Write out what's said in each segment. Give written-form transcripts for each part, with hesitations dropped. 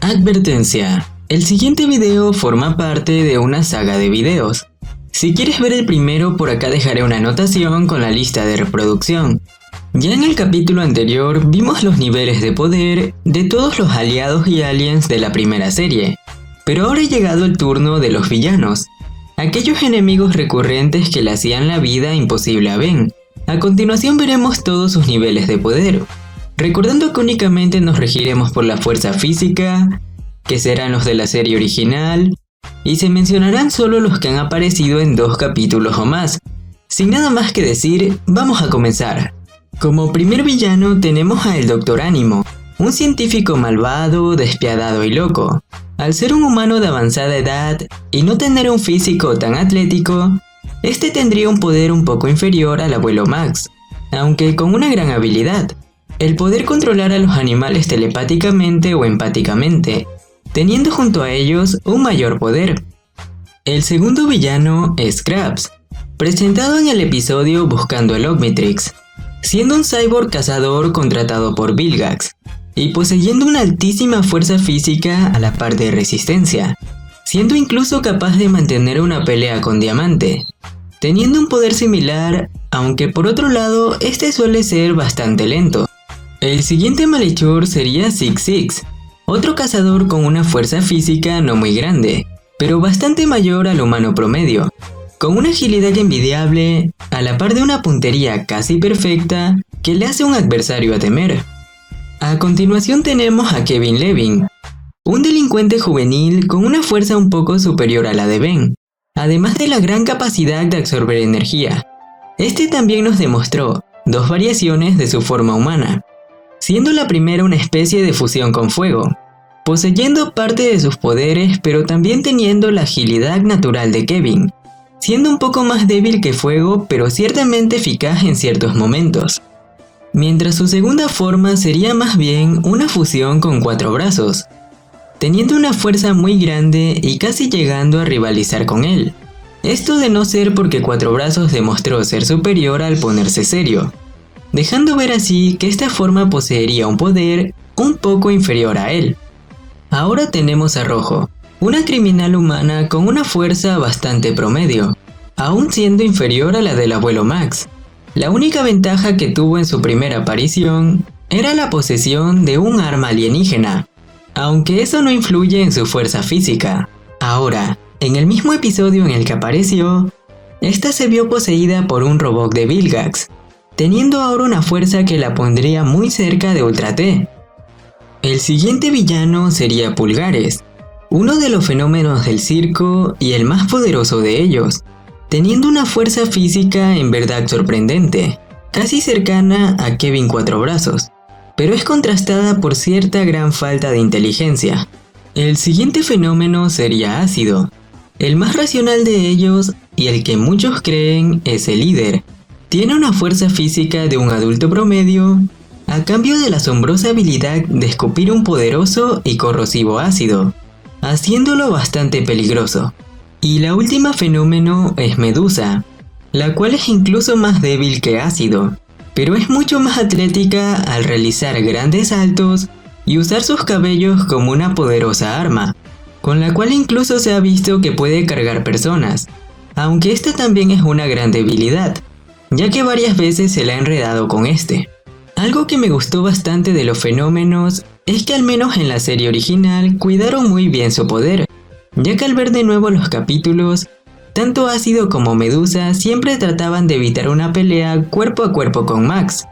Advertencia: el siguiente video forma parte de una saga de videos. Si quieres ver el primero, por acá dejaré una anotación con la lista de reproducción. Ya en el capítulo anterior vimos los niveles de poder de todos los aliados y aliens de la primera serie, pero ahora ha llegado el turno de los villanos, aquellos enemigos recurrentes que le hacían la vida imposible a Ben. A continuación veremos todos sus niveles de poder, recordando que únicamente nos regiremos por la fuerza física, que serán los de la serie original, y se mencionarán solo los que han aparecido en 2 capítulos o más. Sin nada más que decir, vamos a comenzar. Como primer villano tenemos a el Dr. Ánimo, un científico malvado, despiadado y loco. Al ser un humano de avanzada edad y no tener un físico tan atlético, este tendría un poder un poco inferior al abuelo Max, aunque con una gran habilidad: el poder controlar a los animales telepáticamente o empáticamente, teniendo junto a ellos un mayor poder. El segundo villano es Krabs, presentado en el episodio Buscando el Omnitrix, siendo un cyborg cazador contratado por Vilgax, y poseyendo una altísima fuerza física a la par de resistencia, siendo incluso capaz de mantener una pelea con Diamante, teniendo un poder similar, aunque por otro lado este suele ser bastante lento. El siguiente malhechor sería Six Six, otro cazador con una fuerza física no muy grande, pero bastante mayor al humano promedio, con una agilidad envidiable, a la par de una puntería casi perfecta que le hace un adversario a temer. A continuación tenemos a Kevin Levin, un delincuente juvenil con una fuerza un poco superior a la de Ben, además de la gran capacidad de absorber energía. Este también nos demostró 2 variaciones de su forma humana, siendo la primera una especie de fusión con fuego, poseyendo parte de sus poderes pero también teniendo la agilidad natural de Kevin, siendo un poco más débil que fuego pero ciertamente eficaz en ciertos momentos. Mientras su segunda forma sería más bien una fusión con 4 brazos, teniendo una fuerza muy grande y casi llegando a rivalizar con él. Esto de no ser porque 4 brazos demostró ser superior al ponerse serio, dejando ver así que esta forma poseería un poder un poco inferior a él. Ahora tenemos a Rojo, una criminal humana con una fuerza bastante promedio, aún siendo inferior a la del abuelo Max. La única ventaja que tuvo en su primera aparición era la posesión de un arma alienígena, aunque eso no influye en su fuerza física. Ahora, en el mismo episodio en el que apareció, esta se vio poseída por un robot de Vilgax, teniendo ahora una fuerza que la pondría muy cerca de Ultra T. El siguiente villano sería Pulgares, uno de los fenómenos del circo y el más poderoso de ellos, teniendo una fuerza física en verdad sorprendente, casi cercana a Kevin Cuatro Brazos, pero es contrastada por cierta gran falta de inteligencia. El siguiente fenómeno sería Ácido, el más racional de ellos y el que muchos creen es el líder. Tiene una fuerza física de un adulto promedio, a cambio de la asombrosa habilidad de escupir un poderoso y corrosivo ácido, haciéndolo bastante peligroso. Y la última fenómeno es Medusa, la cual es incluso más débil que Ácido, pero es mucho más atlética al realizar grandes saltos y usar sus cabellos como una poderosa arma, con la cual incluso se ha visto que puede cargar personas, aunque esta también es una gran debilidad, ya que varias veces se la ha enredado con este. Algo que me gustó bastante de los fenómenos es que al menos en la serie original cuidaron muy bien su poder, ya que al ver de nuevo los capítulos, tanto Ácido como Medusa siempre trataban de evitar una pelea cuerpo a cuerpo con Max,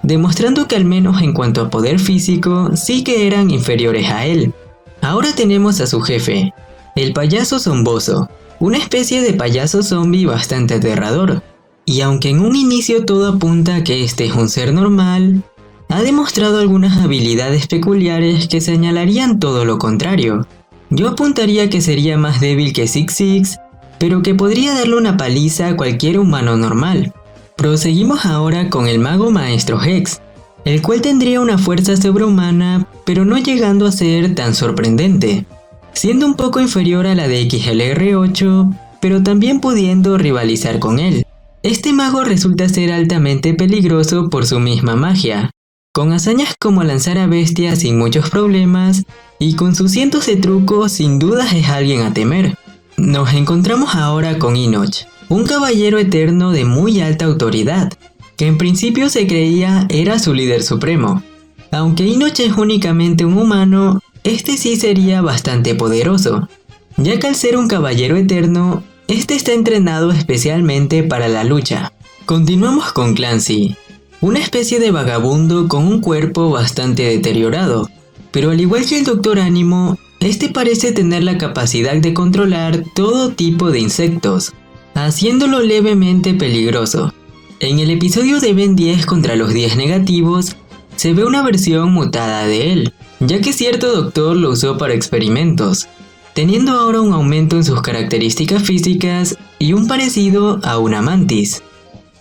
demostrando que al menos en cuanto a poder físico sí que eran inferiores a él. Ahora tenemos a su jefe, el payaso zomboso, una especie de payaso zombie bastante aterrador. Y aunque en un inicio todo apunta a que este es un ser normal, ha demostrado algunas habilidades peculiares que señalarían todo lo contrario. Yo apuntaría que sería más débil que Six Six, pero que podría darle una paliza a cualquier humano normal. Proseguimos ahora con el mago maestro Hex, el cual tendría una fuerza sobrehumana, pero no llegando a ser tan sorprendente, siendo un poco inferior a la de XLR8, pero también pudiendo rivalizar con él. Este mago resulta ser altamente peligroso por su misma magia, con hazañas como lanzar a bestias sin muchos problemas y con sus cientos de trucos sin dudas es alguien a temer. Nos encontramos ahora con Enoch, un caballero eterno de muy alta autoridad, que en principio se creía era su líder supremo. Aunque Enoch es únicamente un humano, este sí sería bastante poderoso, ya que al ser un caballero eterno, este está entrenado especialmente para la lucha. Continuamos con Clancy, una especie de vagabundo con un cuerpo bastante deteriorado, pero al igual que el Dr. Ánimo, este parece tener la capacidad de controlar todo tipo de insectos, haciéndolo levemente peligroso. En el episodio de Ben 10 contra los 10 negativos, se ve una versión mutada de él, ya que cierto doctor lo usó para experimentos, teniendo ahora un aumento en sus características físicas y un parecido a una mantis.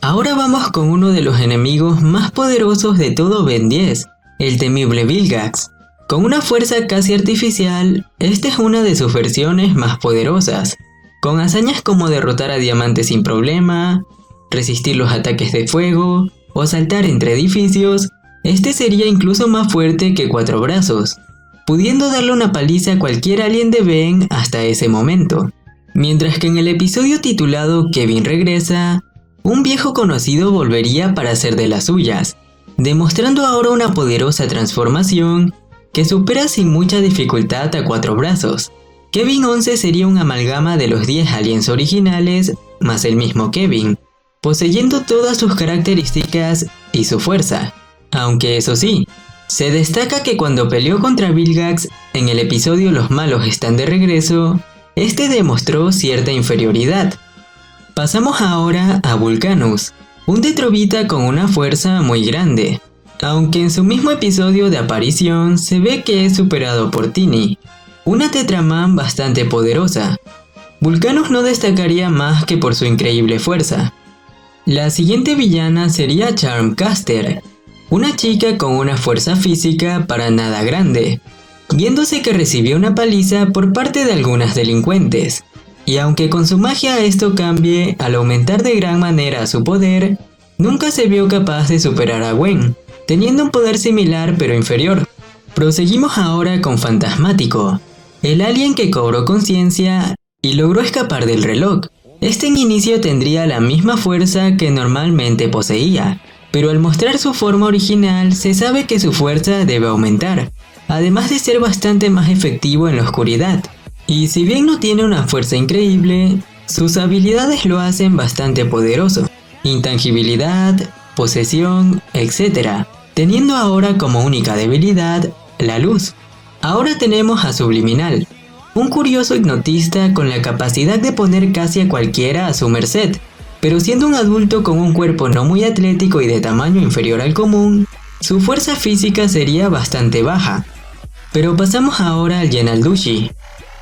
Ahora vamos con uno de los enemigos más poderosos de todo Ben 10, el temible Vilgax. Con una fuerza casi artificial, esta es una de sus versiones más poderosas, con hazañas como derrotar a diamantes sin problema, resistir los ataques de fuego o saltar entre edificios. Este sería incluso más fuerte que Cuatro Brazos, pudiendo darle una paliza a cualquier alien de Ben hasta ese momento. Mientras que en el episodio titulado Kevin regresa, un viejo conocido volvería para hacer de las suyas, demostrando ahora una poderosa transformación que supera sin mucha dificultad a Cuatro Brazos. Kevin 11 sería un amalgama de los 10 aliens originales más el mismo Kevin, poseyendo todas sus características y su fuerza. Aunque eso sí, se destaca que cuando peleó contra Vilgax en el episodio Los malos están de regreso, este demostró cierta inferioridad. Pasamos ahora a Vulcanus, un Detrovita con una fuerza muy grande, aunque en su mismo episodio de aparición se ve que es superado por Tini, una Tetraman bastante poderosa. Vulcanus no destacaría más que por su increíble fuerza. La siguiente villana sería Charmcaster, una chica con una fuerza física para nada grande, viéndose que recibió una paliza por parte de algunas delincuentes. Y aunque con su magia esto cambie al aumentar de gran manera su poder, nunca se vio capaz de superar a Gwen, teniendo un poder similar pero inferior. Proseguimos ahora con Fantasmático, el alien que cobró conciencia y logró escapar del reloj. Este en inicio tendría la misma fuerza que normalmente poseía, pero al mostrar su forma original se sabe que su fuerza debe aumentar, además de ser bastante más efectivo en la oscuridad. Y si bien no tiene una fuerza increíble, sus habilidades lo hacen bastante poderoso. Intangibilidad, posesión, etc. Teniendo ahora como única debilidad la luz. Ahora tenemos a Subliminal, un curioso hipnotista con la capacidad de poner casi a cualquiera a su merced, pero siendo un adulto con un cuerpo no muy atlético y de tamaño inferior al común, su fuerza física sería bastante baja. Pero pasamos ahora al Yenaldushi,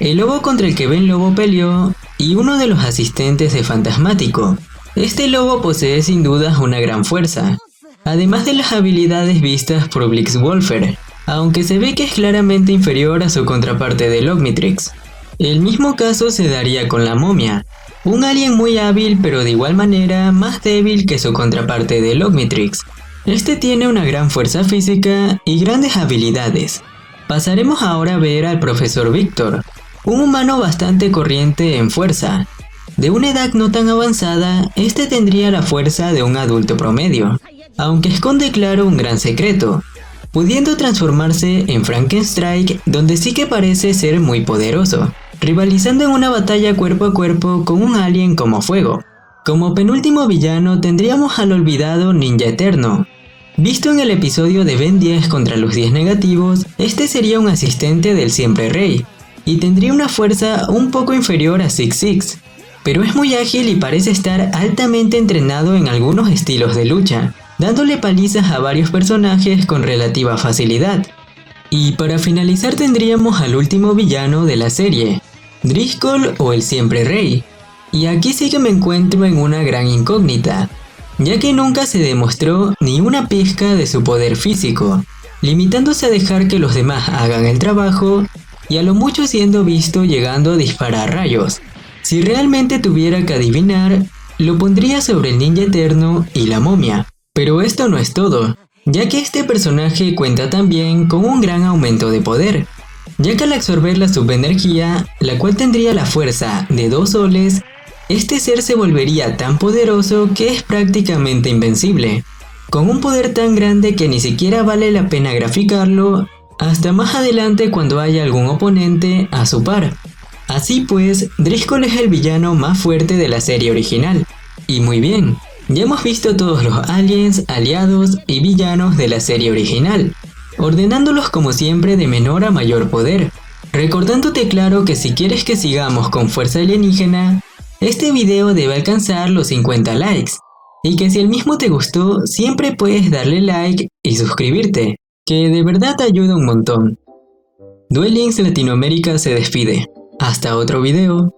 el lobo contra el que Ben Lobo peleó y uno de los asistentes de Fantasmático. Este lobo posee sin dudas una gran fuerza, además de las habilidades vistas por Blixwolfer, aunque se ve que es claramente inferior a su contraparte del Omnitrix. El mismo caso se daría con la momia, un alien muy hábil pero de igual manera más débil que su contraparte del Omnitrix. Este tiene una gran fuerza física y grandes habilidades. Pasaremos ahora a ver al Profesor Victor, un humano bastante corriente en fuerza. De una edad no tan avanzada, este tendría la fuerza de un adulto promedio, aunque esconde claro un gran secreto, pudiendo transformarse en Frankenstrike, donde sí que parece ser muy poderoso, rivalizando en una batalla cuerpo a cuerpo con un alien como Fuego. Como penúltimo villano tendríamos al olvidado Ninja Eterno. Visto en el episodio de Ben 10 contra los 10 negativos, este sería un asistente del Siempre Rey, y tendría una fuerza un poco inferior a Six Six, pero es muy ágil y parece estar altamente entrenado en algunos estilos de lucha, dándole palizas a varios personajes con relativa facilidad. Y para finalizar tendríamos al último villano de la serie, Driscoll o el Siempre Rey, y aquí sí que me encuentro en una gran incógnita, ya que nunca se demostró ni una pizca de su poder físico, limitándose a dejar que los demás hagan el trabajo y a lo mucho siendo visto llegando a disparar rayos. Si realmente tuviera que adivinar, lo pondría sobre el Ninja Eterno y la momia. Pero esto no es todo, ya que este personaje cuenta también con un gran aumento de poder, ya que al absorber la subenergía, la cual tendría la fuerza de 2 soles, este ser se volvería tan poderoso que es prácticamente invencible, con un poder tan grande que ni siquiera vale la pena graficarlo hasta más adelante cuando haya algún oponente a su par. Así pues, Driscoll es el villano más fuerte de la serie original. Y muy bien, ya hemos visto todos los aliens, aliados y villanos de la serie original, ordenándolos como siempre de menor a mayor poder. Recordándote claro que si quieres que sigamos con fuerza alienígena, este video debe alcanzar los 50 likes. Y que si el mismo te gustó, siempre puedes darle like y suscribirte, que de verdad te ayuda un montón. Duel Links Latinoamérica se despide. Hasta otro video.